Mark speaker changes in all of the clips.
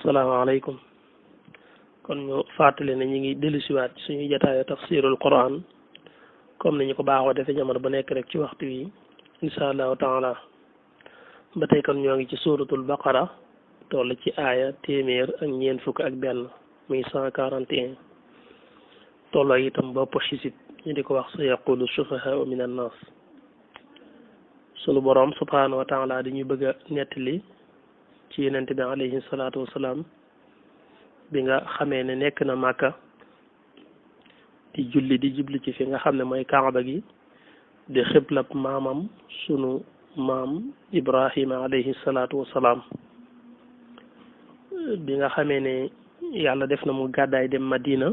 Speaker 1: asalaamaaleykum kon ñu fàttali ne ñu ngi dellusiwaat ci suñuy jataayu tafsirul quran comme ni ñu ko baaxoo defee jamono bu nekk rek ci waxtu wi insha allahu taala ba tey kon ñoo ngi ci suuratul baqara toll ci aaya téeméer ak ñeent fukk ak benn muy 141 tolloo itam bopp xisib ñu di ko wax sa yaqulu sufahaau min annas sunu boroom subhanahu wa taala dañuy bëgg a nettali ci yenent bi alayhi salaatu wasalaam bi nga xamee ne nekk na màkka di julli di jubli ci fi nga xam ne mooy kaaba gi di xiblab maamam sunu maam ibrahima alayhi salaatu wasalaam bi nga xamee ne yàlla def na mu gàddaay dem madina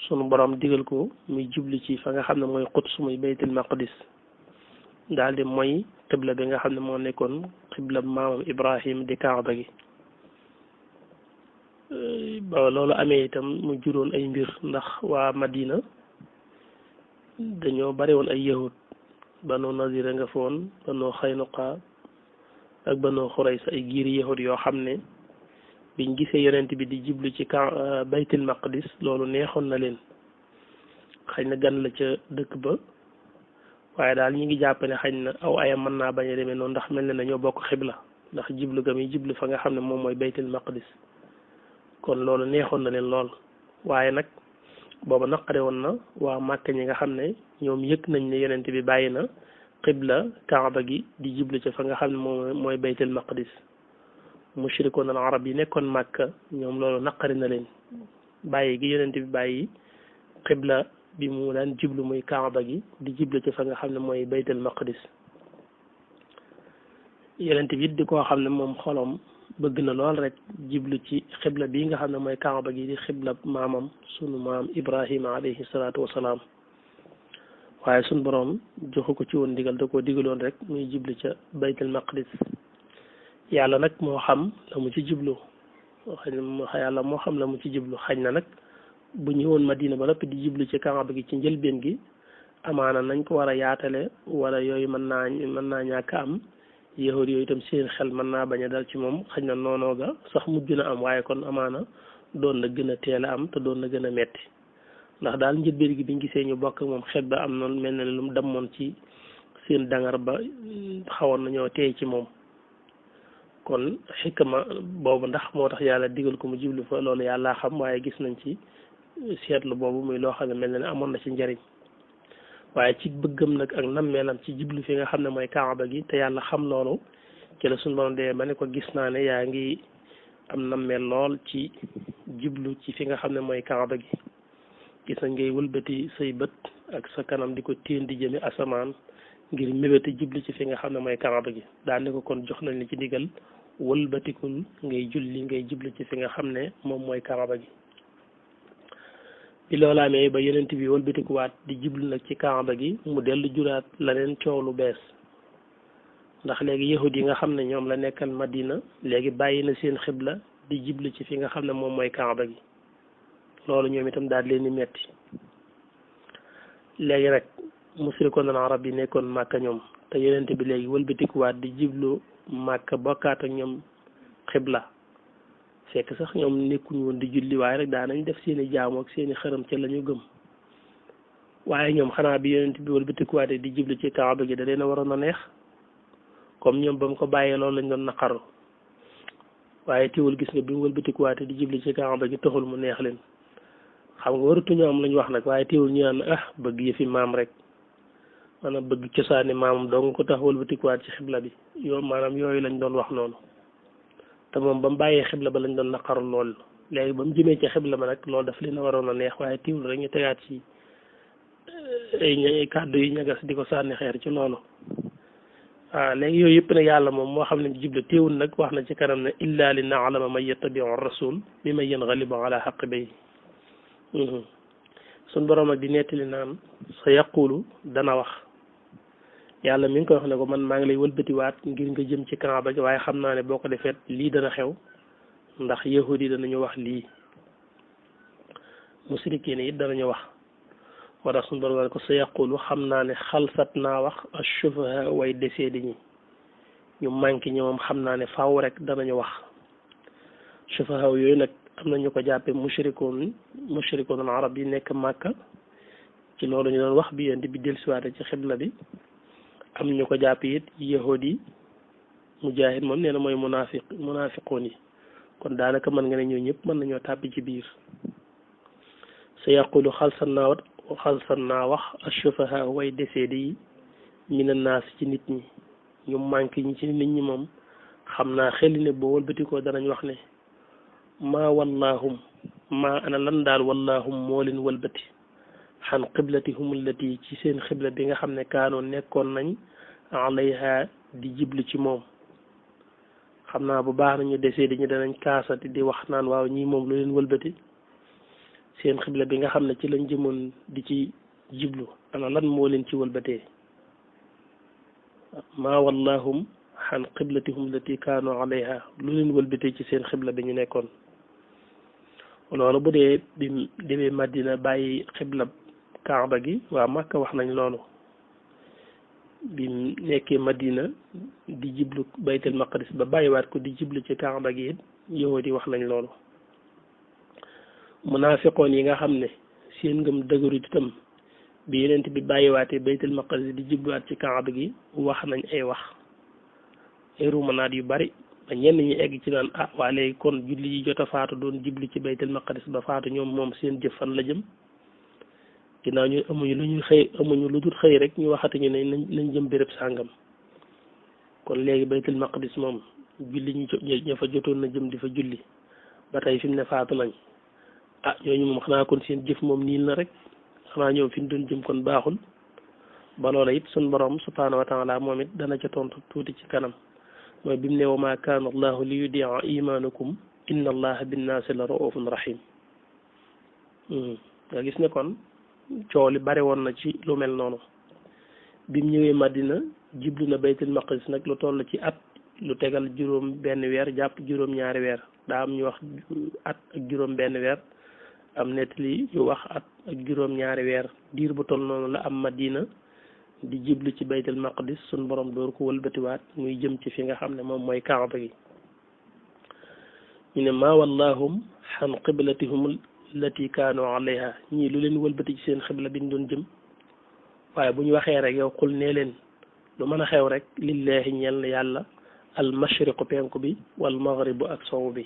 Speaker 1: sunu borom digal ko muy jubli ci fa nga xam ne mooy Quds muy baytul maqdis daal di mooy xibla bi nga xam ne moo nekkoon xibla maamam Ibrahim di kaaba gi ba loolu amee itam mu juróon ay mbir ndax waa Madina dañoo bari woon ay yahud Banu Nazir nga foon Banu Xaynuqa ak Banu Xuraysa ay giiri yahud yoo xam ne biñ gisee yonent bi di jublu ci baytul maqdis loolu neexoon na leen xëy na gan la ca dëkk ba waaye daal ñi ngi jàpp ne xañ na aw ayam mën naa bañ a demee noonu ndax mel ne nañoo bokk xibla ndax jiblu ga muy jiblu fa nga xam ne moom mooy baytul maqdis kon loolu neexoon na leen lool waaye nag booba naqare woon na waa Màkka ñi nga xam ne ñoom yëg nañ ne yonent bi bàyyi na xibla kaaba gi di jiblu ci fa nga xam ne moom mooy baytul maqdis mushrikoon al arab yi nekkoon Màkka ñoom loolu naqari na leen bàyyi gi yonent bi bàyyi xibla bi mu daan jiblu muy kaaba gi di jiblu ci fa nga xam ne mooy baytul maqdis yonent bi it di koo xam ne moom xolom bëgg na lool rek jiblu ci xibla bii nga xam ne mooy kaaba gi di xibla maamam sunu maam ibrahima alayhi salaatu wasalaam waaye sunu borom joxu ko ci woon digal da koo digaloon rek muy jiblu ca baytul maqdis yàlla nag moo xam la mu ci jiblu yàlla moo xam la mu ci jiblu xañ na nag bu ñëwoon Madina ba noppi di jiblu ci kaaba gi ci njëlbeen gi amaana nañ ko war a yaatale wala yooyu mën naa ñàkk am yahud yooyu itam seen xel mën naa bañ a dal ci moom xañ na noonoo ga sax mujj na am waaye kon amaana doon na gën a teel a am te doon na gën a metti ndax daal njëlbeen gi biñ gisee ñu bokk moom xet ba am noonu mel na lu mu dammoon ci seen dangar ba xawoon nañoo teey ci moom kon xikma boobu ndax moo tax yàlla digal ko mu jiblu fa loolu yàlla xam waaye gis nañ ci seetlu boobu muy loo xam ne mel na ne amoon na ci njariñ waaye ci bëggam nag ak nammeelam ci jiblu fi nga xam ne mooy kaaba gi te yàlla xam loolu ci la suñu borom dee ba ne ko gis naa ne yaa ngi am nammeel lool ci jiblu ci fi nga xam ne mooy kaaba gi gis nañ ngay wëlbati say bët ak sa kanam di ko téen di jëme asamaan ngir mébéti jiblu ci fi nga xam ne mooy kaaba gi daal ne ko kon jox nañ la ci digal wëlbatikul ngay julli ngay jiblu ci fi nga xam ne moom mooy kaaba gi bi loolu amee ba yonent bi wëlbatikuwaat di jiblu nag ci kaaba gi mu dellu juraat la leen coow lu bees ndax léegi yahud yi nga xam ne ñoom la nekkal Madina léegi bàyyi na seen xibla di jiblu ci fi nga xam ne moom mooy kaaba gi loolu ñoom itam daal leen di metti léegi rek musrikoon al arab yi nekkoon Màkka ñoom te yonent bi léegi wëlbatikuwaat di jiblu Màkka bokkaat ak ñoom xibla fekk sax ñoom nekkuñu woon di julli waaye rek daanañ def seeni jaamu ak seeni xërëm ca la ñu gëm waaye ñoom xanaa bi yonent bi wëlbatikuwaatee di jiblu ci kaaba gi da leen a waroon a neex comme ñoom ba mu ko bàyyee loolu lañ doon naqaru waaye teewul gis nga bi mu wëlbatikuwaatee di jiblu ci kaaba gi taxul mu neex leen xam nga waratuñu am lañ wax nag waaye teewul ñu naan bëgg yëfi maam rek maanaam bëgg cosaani maamam dong ko tax wëlbatikuwaat ci xibla bi maanaam yooyu lañ doon wax noonu te moom ba mu bàyyee xibla ba lañ doon naqaru lool léegi ba mu jëmee ci xibla ba nag loolu daf leen a waroon a neex waaye tiwul rek ñu tegaat ci ay kàddu yu ñagas di ko sànni xeer ci loolu waaw léegi yooyu yëpp nag yàlla moom moo xam ne jibla teewul nag wax na ci kanam ne illa li naalama man yattabiu rasul bi man yanghalibu ala xaqibay suñ borom ak di nettali naan sa yaqulu dana wax yàlla mi ngi koy wax ne ko man maa ngi lay wëlbatiwaat ngir nga jëm ci kaaba gi waaye xam naa ne boo ko defeet lii dana xew ndax yahudi danañu wax lii musrikiin it danañu wax moo tax suñu borom ne ko sa yaqulu xam naa ne xalsat naa wax ashufaha way desee di ñi ñu manqué ñi moom xam naa ne faaw rek danañu wax sufaha yooyu nag am na ñu ko jàppee mushrikoon al arab yi nekk Màkka ci loolu ñu doon wax bi yonent bi dellusiwaate ci xibla bi am ñu ko jàpp it yahudi yi Mujaahid moom nee na mooy munaafiqoon yi kon daanaka mën nga ne ñoo ñëpp mën nañoo tàbbi ci biir sa yaqulu xalsan naa wax ashufaha way décédé yi mina naas ci nit ñi ñu manqué ñi ci nit ñi moom xam naa xel ne boo wëlbatikoo danañ wax ne maa wallaahum maa ana lan daal wallaahum moo leen wëlbati xan qiblatihum allati ci seen xibla bi nga xam ne kaanoon nekkoon nañ alayha di jiblu ci moom xam naa bu baax nañu décédé ñu danañ kaasati di wax naan waaw ñii moom lu leen wëlbati seen xibla bi nga xam ne ci lañ jëmoon di ci jiblu ana lan moo leen ci wëlbatee maa wallahum xan qiblatihum lati kaanu alayha lu leen wëlbatee ci seen xibla bi ñu nekkoon loolu bu dee bi demee Madina bàyyi xibla Kaaba gi waa Makka wax nañ loolu bi nekkee Madina di jiblu baytul maqdis ba bàyyiwaat ko di jiblu ci Kaaba gi it yahudi wax nañ loolu munaafiqoon yi nga xam ne seen ngëm dëgërut itam bi yenent bi bàyyiwaatee baytul maqdis di jibluwaat ci Kaaba gi wax nañ ay wax ay rumanaat yu bari ba ñenn ñi egg ci naan waa léegi kon julli yi jot a faatu doon jiblu ci baytul maqdis ba faatu ñoom moom seen jëf fan la jëm ginnaaw ñu amuñu lu ñuy xëy amuñu lu dul xëy rek ñu waxati ñu ne nañ jëm béréb sàngam kon léegi baytul maqdis moom julli ña fa jotoon na jëm di fa julli ba tey fi mu ne faatu nañ ñooñu moom xanaa kon seen jëf moom niil na rek xanaa ñoom fi ñu doon jëm kon baaxul ba loola it sun borom subhaanahu wa taala moom it dana ca tontu tuuti ci kanam mooy bi mu ne wa maa kaana allahu li yudia imaanakum inna allaha binnaasi la raufun rahim nga gis ne kon coow li bari woon na ci lu mel noonu bi mu ñëwee Madina jiblu na baytul maqdis nag lu toll ci at lu tegal juróom benn weer jàpp juróom ñaari weer daa am ñu wax at ak juróom benn weer am nettali yu wax at ak juróom ñaari weer diir bu toll noonu la am Madina di jiblu ci baytul maqdis sun borom door ko wëlbatiwaat muy jëm ci fi nga xam ne moom mooy Kaaba gi ñu ne maa wallahum xan qiblatihum lati kaanu alayha ñii lu leen wëlbati ci seen xibla bi ñu doon jëm waaye bu ñu waxee rek yow xul nee leen lu mën a xew rek lillahi ñeel na yàlla al mashriqu penku bi wal maghribu ak sowu bi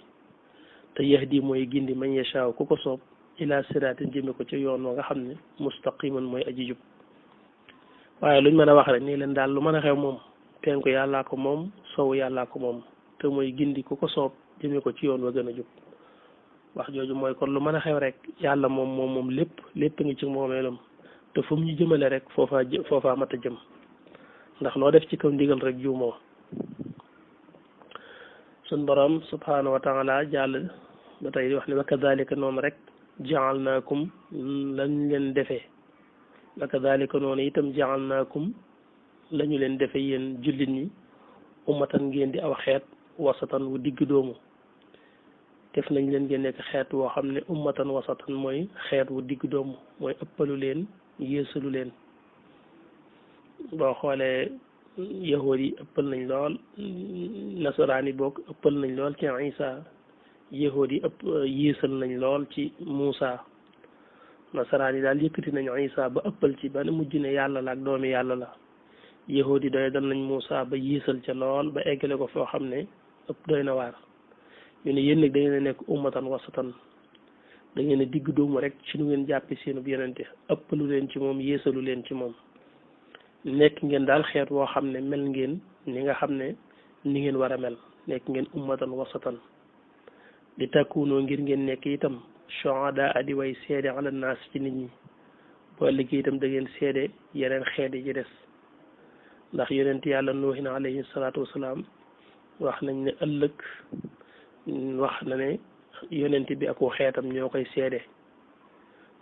Speaker 1: te yahdi mooy gindi man yashaaw ku ko soob ila siraatin jëme ko ci yoon wa nga xam ne mustaqiman mooy aji jub waaye luñ mën a wax rek nii leen daal lu mën a xew moom penku yàllaa ko moom sowu yàllaa ko moom te mooy gindi ku ko soob jëme ko ci yoon wa gën a jub wax jooju mooy kon lu mën a xew rek yàlla moom lépp ngi ci moomeelam te fu mu ñu jëmale rek foofaa mat a jëm ndax loo def ci kaw ndigal rek juumoo sun borom subhaanahu wa taala jàll ba tey di wax ne wa kadalika noonu rek jaalnaakum lañ leen defee wa kadalika noonu itam jaalnaakum lañu leen defe yéen jullit ñi ummatan ngeen di aw xeet wasatan wu digg doomu def nañ leen ngeen nekk xeet woo xam ne ummatan wasatan mooy xeet wu digg doomu mooy ëppalu leen yéesalu leen boo xoolee yahood yi ëppal nañ lool nasaraan yi boog ëppal nañ lool ci Isa yahood yi yéesal nañ lool ci Muusa nasaraan yi daal yëkkati nañ Isa ba ëppal ci ba ne mujj ne yàlla la ak doomi yàlla la yahood yi doy dal nañ Muusa ba yéesal ca lool ba eggale ko foo xam ne ëpp doy na waar ñu ne yéen nag da ngeen a nekk ummatan wasatan da ngeen a digg doomu rek ci nu ngeen jàppi seenub yonente ëppalu leen ci moom yéesalu leen ci moom nekk ngeen daal xeet woo xam ne mel ngeen ni nga xam ne ni ngeen war a mel nekk ngeen ummatan wasatan di takkuunoo ngir ngeen nekk itam shuhada adi way seede ala naas ci nit ñi boo liggéey itam da ngeen seede yeneen xeet yi ci des ndax yonent yàlla nuuhin alayhi salaatu wasalaam wax nañ ne ëllëg wax na ne yonent bi ak xeetam ñoo koy seede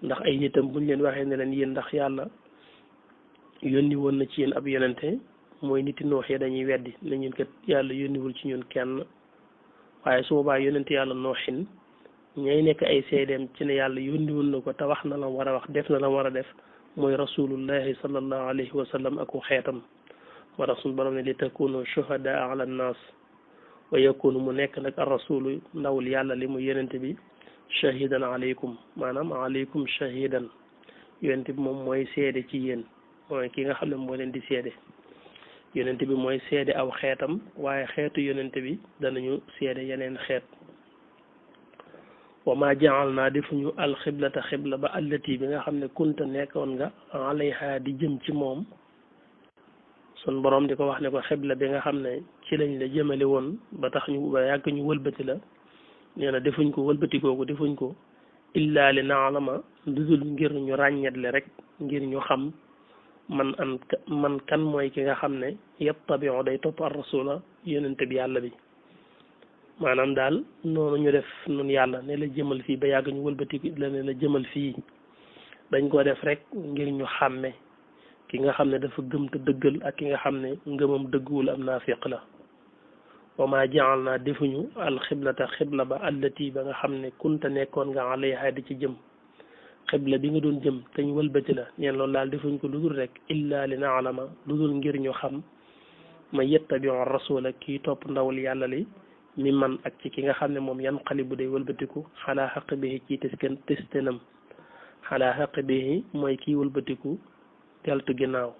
Speaker 1: ndax ay nitam buñ leen waxee ne leen yéen ndax yàlla yónni woon na ci yéen ab yonente mooy niti noox ya dañuy weddi ne ñun kat yàlla yónniwul ci ñun kenn waaye su boobaa yonente yàlla nooxin ñay nekk ay seedeem ci ne yàlla yónniwul na ko te wax na la war a wax def na la war a def mooy rasulullahi sallallahu alayhi wa sallam ak xeetam moo tax suñu borom ne li takunu shuhadaa ala nnaas wa yakunu mu nekk nag ar rasulu ndawul yàlla li mu yonente bi shahidan alaykum maanaam alaykum shahidan yonente bi moom mooy seede ci yéen mooy ki nga xam ne moo leen di seede yonente bi mooy seede aw xeetam waaye xeetu yonente bi danañu seede yeneen xeet wa ma jaal naa defuñu alxiblata xibla ba allati bi nga xam ne kunta nekkoon nga alayha di jëm ci moom sun borom di ko wax ne ko xibla bi nga xam ne ci lañ la jëmale woon ba tax ñu ba yàgg ñu wëlbati la nee na defuñ ko wëlbati kooku defuñ ko illa li naalama dudul ngir ñu ràññetle rek ngir ñu xam man kan mooy ki nga xam ne yattabiu day topp ar rasula yonente bi yàlla bi maanaam daal noonu ñu def nun yàlla ne la jëmal fii ba yàgg ñu wëlbati la ne la jëmal fii dañ ko def rek ngir ñu xàmme ki nga xam ne dafa gëm te dëggal ak ki nga xam ne ngëmam dëgguwul am naafiq la wa ma jaal naa defuñu alxiblata xibla ba allati ba nga xam ne kunta nekkoon nga alayha di ci jëm xibla bi nga doon jëm te ñu wëlbati la neen loolu daal defuñ ko lu dul rek illa li naalama lu dul ngir ñu xam ma yettabiu rasula kii topp ndawul yàlla li mi man ak ci ki nga xam ne moom yan xali bu day wëlbatiku xalaa xaq bihi ci testenam xalaa xaq bihi mooy kii wëlbatiku deltu ginnaaw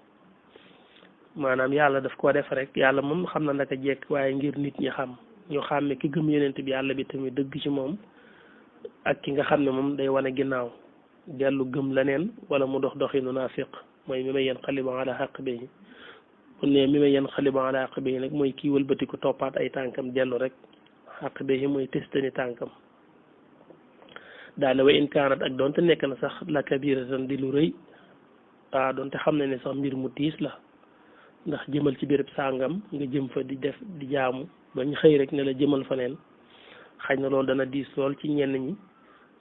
Speaker 1: maanaam yàlla daf koo def rek yàlla moom xam na naka jekk waaye ngir nit ñi xam ñu xàmme ki gëm yonent bi yàlla bi tamit dëgg ci moom ak ki nga xam ne moom day wane ginnaaw dellu gëm leneen wala mu dox doxinu naafiq mooy mi may yan xaliba ala xaq bihi bu ne mi may yan xaliba ala xaq bihi nag mooy kii wëlbatiku toppaat ay tànkam dellu rek xaq bihi mooy testani tànkam daane wa in kaanat ak doonte nekk na sax la kabiratan di lu rëy waaw doonte xam ne ne sax mbir mu tiis la ndax jëmal ci béréb sàngam nga jëm fa di def di jaamu bañ xëy rek ne la jëmal fa neen xëy na loolu dana diis lool ci ñenn ñi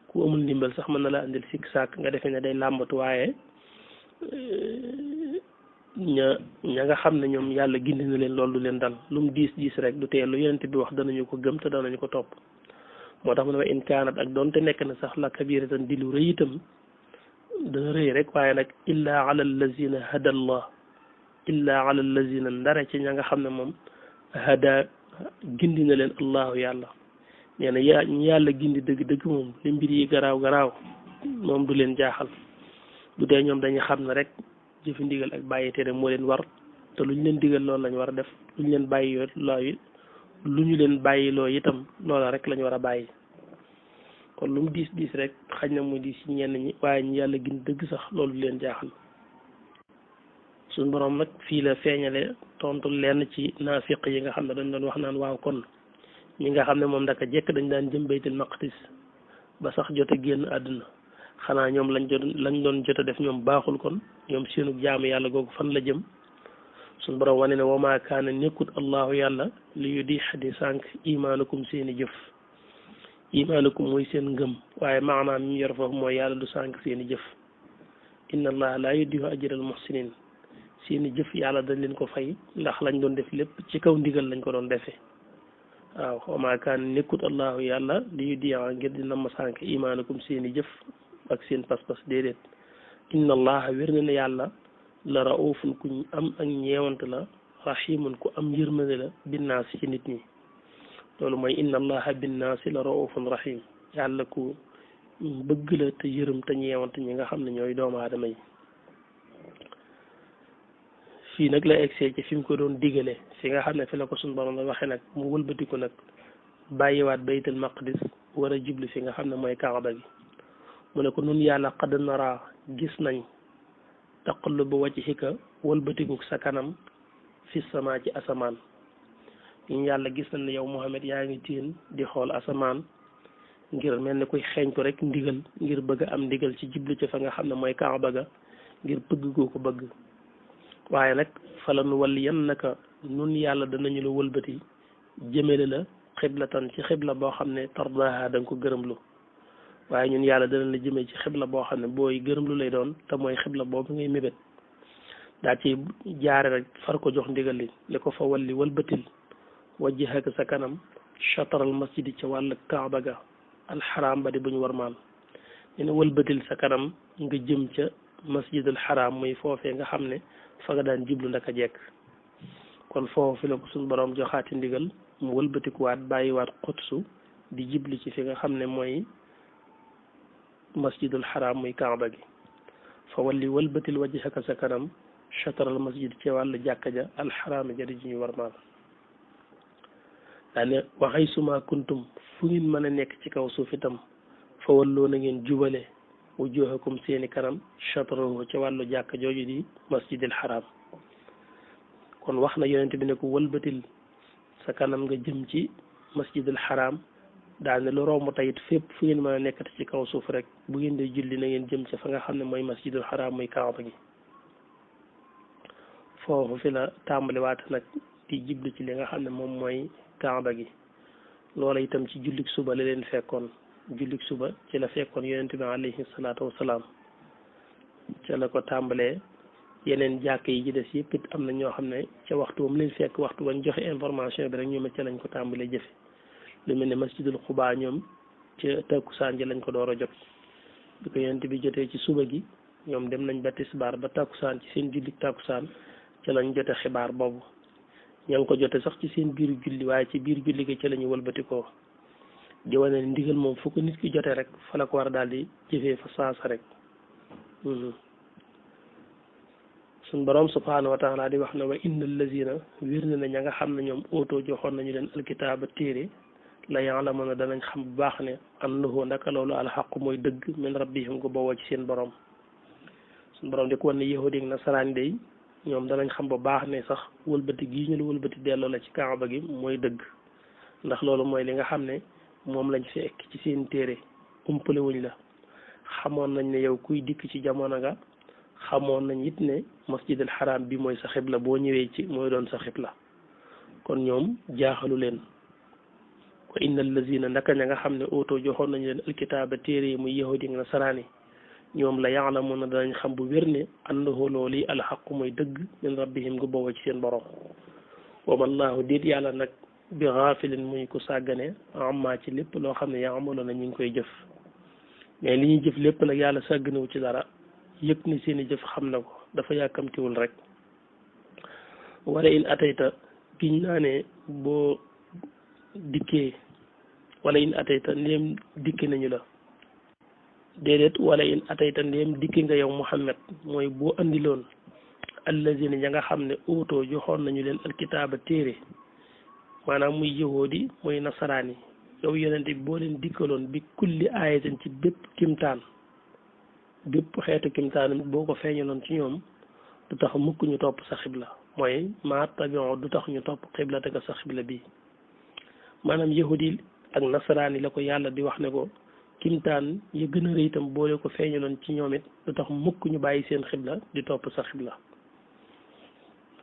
Speaker 1: ku amul ndimbal sax mën na la andil sikk sàkk nga defee ne day làmbatu waaye ña nga xam ne ñoom yàlla gindi na leen loolu du leen dal lu mu diis diis rek du tee lu yonent bi wax danañu ko gëm te danañu ko topp moo tax mu ne wa in kaanat ak doonte nekk na sax la kabiratan di lu rëy itam dana rëy rek waaye nag illa ala allazina hada allah illa ala allazina ndare ci ña nga xam ne moom hada gindi na leen allahu yàlla nee na ñi yàlla gindi dëgg-dëgg moom li mbir yi garaaw moom du leen jaaxal du dee ñoom dañuy xam ne rek jëfi ndigal ak bàyyi tere moo leen war te lu ñu leen digal loolu lañ war a def lu ñu leen bàyyi looyu lu ñu leen bàyyi loo itam loola rek lañ war a bàyyi kon lu mu diis diis rek xañ na mu diis ci ñenn ñi waaye ñi yàlla gindi dëgg sax loolu du leen jaaxal suñ borom nag fii la feeñale tontu lenn ci naafiq yi nga xam ne dañ doon wax naan waaw kon ñi nga xam ne moom ndaka jekk dañ daan jëm baytul maqdis ba sax jot a génn àdduna xanaa ñoom lañ doon jot a def ñoom baaxul kon ñoom seenu jaamu yàlla googu fan la jëm suñ borom wane ne wa maa kaana nekkut allahu yàlla li yu di xadi sànq imaanukum seeni jëf imaanukum mooy seen ngëm waaye maanaam ñu yor foofu mooy yàlla du sànq seeni jëf inna allaha laa yudiyu ajral muhsinin seeni jëf yàlla dañ leen ko fay ndax lañ doon def lépp ci kaw ndigal lañ ko doon defee waaw wa maa kaana nekkut allahu yàlla li yu di ngir dina ma sànq imaanukum seeni jëf ak seen pas-pas déedéet inna allaha wér na ne yàlla la raufun ku am ak ñeewant la rahimun ku am yërmande la binnaasi ci nit ñi loolu mooy inna allaha binnaasi la raufun rahim yàlla ku bëgg la te yërëm te ñeewant ñi nga xam ne ñooy doomu aadama yi fii nag la egsee ci fi mu ko doon digale fi nga xam ne fi la ko suñu borom la waxee nag mu wëlbatiku nag bàyyiwaat baytul maqdis war a jublu fi nga xam ne mooy kaaba gi mu ne ko nun yàlla qad nara gis nañ taqallubu wajhika wëlbatiku sa kanam fi sama ci asamaan ñun yàlla gis nañ ne yow Muhammad yaa ngi tiin di xool asamaan ngir mel ni kuy xeeñtu rek ndigal ngir bëgg a am ndigal ci jublu ci fa nga xam ne mooy kaaba ga ngir bëgg goo ko bëgg waaye nag falan walliyannaka nun yàlla danañu la wëlbati jëmale la xiblatan ci xibla boo xam ne tardaha da nga ko gërëmlu waaye ñun yàlla danañ la jëmee ci xibla boo xam ne booy gërëmlu lay doon te mooy xibla boobu ngay mébét daa ci jaare rek far ko jox ndigal li ko fa walli wëlbatil wajjahaka sa kanam chataral masjidi ca wàll kaaba ga alxaram ba di buñ warmaal ñu ne wëlbatil sa kanam nga jëm ca masjidul xaram muy foofee nga xam ne fa nga daan jiblu ndaka jekk kon foofu la ko suñu borom joxaati ndigal mu wëlbatikuwaat bàyyiwaat xutsu di jibli ci fi nga xam ne mooy masjidul xaraam muy kaaba gi fa walli wëlbatil wajhaka sa kanam chataral masjid ci wàllu jàkka ja alxaraama ja di ji ñu war maal daane waxay suma kuntum fu ngeen mën a nekk ci kaw suuf itam fa walloo na ngeen jubale wujuhakum seeni kanam chatarahu ci wàllu jàkka jooju di masjidil xaraam kon wax na yonent bi ne ko wëlbatil sa kanam nga jëm ci masjidil xaraam daane lu romb tayit fépp fu ngeen mën a nekkati ci kaw suuf rek bu ngeen di julli na ngeen jëm ci fa nga xam ne mooy masjidul xaraam muy kaaba gi foofu fi la tàmbali waate nag di jiblu ci li nga xam ne moom mooy kaaba gi loola itam ci jullik suba la leen fekkoon jullik suba ci la fekkoon yonent bi alayhi salaatu wasalaam ca la ko tàmbalee yeneen jàkk yi ci des yëpp it am na ñoo xam ne ca waxtu wam leen fekk waxtu wañ joxe information bi rek ñoom ca lañ ko tàmbalee jëfe lu mel ne masjidul xubaa ñoom ca takkusaan ji lañ ko door a jot bi ko yonent bi jotee ci suba gi ñoom dem nañ ba tisbaar ba takkusaan ci seen jullik takkusaan ca lañ jote xibaar boobu ña ngi ko jote sax ci seen biir julli waaye ci biir julli gi ca la ñu wëlbatikoo di wane ne ndigal moom fu ko nit ki jotee rek fa la ko war a daal di jëfee fa saasa rek suñ borom subhanahu wa taala di wax ne wa inna allazina wér na ne ña nga xam ne ñoom oto joxoon nañu leen alkitaaba téere la ya'lamuna danañ xam bu baax ne annahu ndaka loolu alxaqu mooy dëgg min rabbihim ko bawoo ci seen borom suñ borom di ko wan ne yahudi ak nasaraan day ñoom danañ xam bu baax ne sax wëlbati gii ñu la wëlbati delloo la ci kaaba gi mooy dëgg ndax loolu mooy li nga xam ne moom lañ fekk ci seen téere umpale wuñ la xamoon nañ ne yow kuy dikk ci jamono nga xamoon nañ it ne masjidul xaraam bi mooy sa xibla boo ñëwee ci mooy doon sa xibla kon ñoom jaaxalu leen wa inna allazina ndaka ña nga xam ne oto joxoon nañu leen alkitaaba téere yi muy yahudi ak nasaraani ñoom la ya'lamuna danañ xam bu wér ne annahu loolu alxaqu mooy dëgg min rabbihim gu bawoo ci seen borom wa mallaahu déet yàlla nag bi gaafilin muy ko sàggane amma ci lépp loo xam ne yaamaloon na ñu ngi koy jëf mais li ñuy jëf lépp nag yàlla sàgganewu ci dara yëg ni seen i jëf xam na ko dafa yàkkamtiwul rek wala in atayta giñ naa ne boo dikkee wala in atayta ndéem dikki nañu la déedéet wala in atayta ndéem dikki nga yow Muhammad mooy boo andiloon allazina ya nga xam ne oto joxoon nañu leen alkitaaba téere maanaam muy yahoodi muy nasaraan yi yow yonente bi boo leen dikkaloon bi kulli aayatin ci bépp kimtaan bépp xeetu kimtaan boo ko feeñaloon ci ñoom du tax mukk ñu topp sa xibla mooy ma tabion du tax ñu topp xibla te sa xibla bii maanaam yahoodi ak nasaraan yi la ko yàlla di wax ne ko kimtaan ya gën a rëy itam boole ko feeñaloon ci ñoom it du tax mukk ñu bàyyi seen xibla di topp sa xibla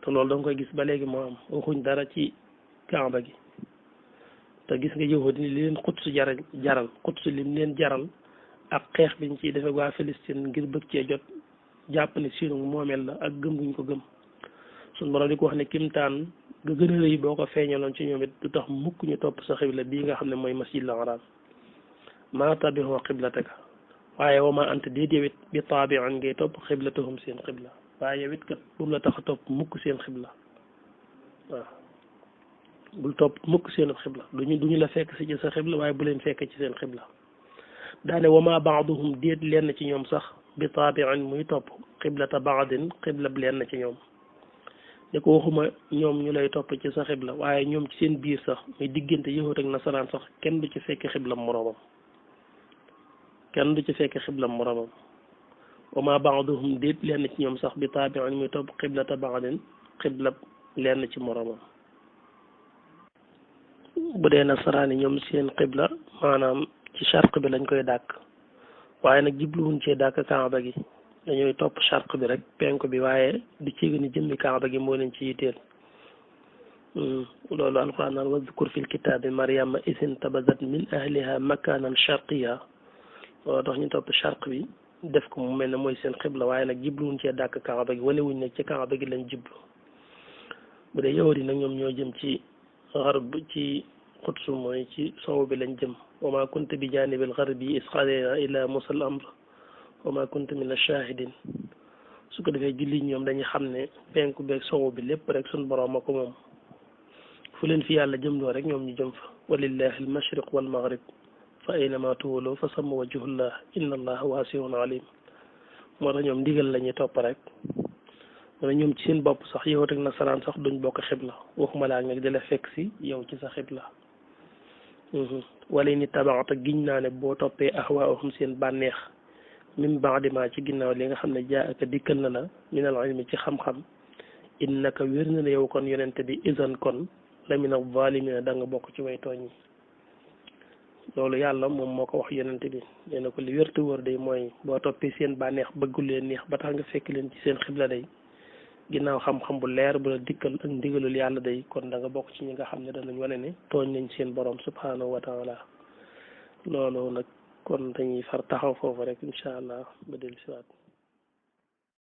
Speaker 1: te loolu da nga koy gis ba léegi moo am waxuñ dara ci kaaba gi te gis nga yahuudi li leen Quds jaral Quds lim leen jaral ak xeex biñ ciy defee waa Palestine ngir bëgg cee jot jàpp ne sinu moomeel la ak gëm guñ ko gëm suñ borom di ko wax ne kimtaan nga gën a rëy boo ko feeñaloon ci ñoom it du tax mukk ñu topp sa xibla bii nga xam ne mooy masjidul haram maa tabixoo xiblataka waaye wa ma anta déet yow it bi taabi'an ngay topp xiblatahum seen xibla waaye yow it kat bu la tax a topp mukk seen xibla waaw bul topp mukk seen xibla duñu la fekk si ci sa xibla waaye bu leen fekk ci seen xibla daane wa ma baaduhum déet lenn ci ñoom sax bi taabi'an muy topp xiblata baadin xibla bi lenn ci ñoom ne ko waxuma ñoom ñu lay topp ci sa xibla waaye ñoom ci seen biir sax muy diggante yahud ak nasaraan sax kenn du ci fekk xiblam moroomam kenn du ci fekk xiblam moroomam wa ma baaduhum déet lenn ci ñoom sax bi taabi'an muy topp xiblata baadin xibla lenn ci moroomam bu dee nasaraan yi ñoom seen xibla maanaam ci charq bi lañ koy dàkk waaye nag jibluwuñ cee dàkk kaaba gi dañooy topp charq bi rek penku bi waaye di ci gën a jëmmi kaaba gi moo leen ci yitteel loolu alquran naan wazkur fil kitaabi maryama isin tabazat min ahliha makanan sharqiya loolu tax ñu topp charq bi def ko mu mel ne mooy seen xibla waaye nag jibluwuñ cee dàkk kaaba gi wane wuñ nag ci kaaba gi lañ jiblu bu dee yahudi nag ñoom ñoo jëm ci xarb ci Quds mooy ci sowu bi lañ jëm wa ma kunta bi janibil gharbi is qadayna ila musa al amr wa ma kunta min ash-shahidin su ko defee julli ñoom dañuy xam ne penku beeg sowu bi lépp rek suñ borom a ko moom fu leen fi yàlla jëmloo rek ñoom ñu jëm fa walillahi al mashriq wal maghrib fa aynama tuwallu fa samma wajhullah inna allaha wasiun alim moo tax ñoom ndigal la ñuy topp rek wala ñoom ci seen bopp sax yow ak nasaraan sax duñ bokk xibla waxuma laa nag di la fekk si yow ci sa xibla wala ni tabaxata giñ naa ne boo toppee ahwaahum seen bànneex min baadi ma ci ginnaaw li nga xam ne jaa aka dikkal na la minal ilmi ci xam-xam innaka wér na ne yow kon yonente bi isan kon la min az-zaalimiina da nga bokk ci way tooñ yi loolu yàlla moom moo ko wax yonente bi nee na ko li wértu wóor day mooy boo toppee seen bànneex bëggul leen neex ba tax nga fekk leen ci seen xibla day ginnaaw xam-xam bu leer bu la dikkal ak ndigalul yàlla day kon da nga bokk ci ñi nga xam ne danañ wane ne tooñ nañ seen borom subhanahu wa taala loolu nag kon dañuy far taxaw foofu rek incha allah ba dellu siwaat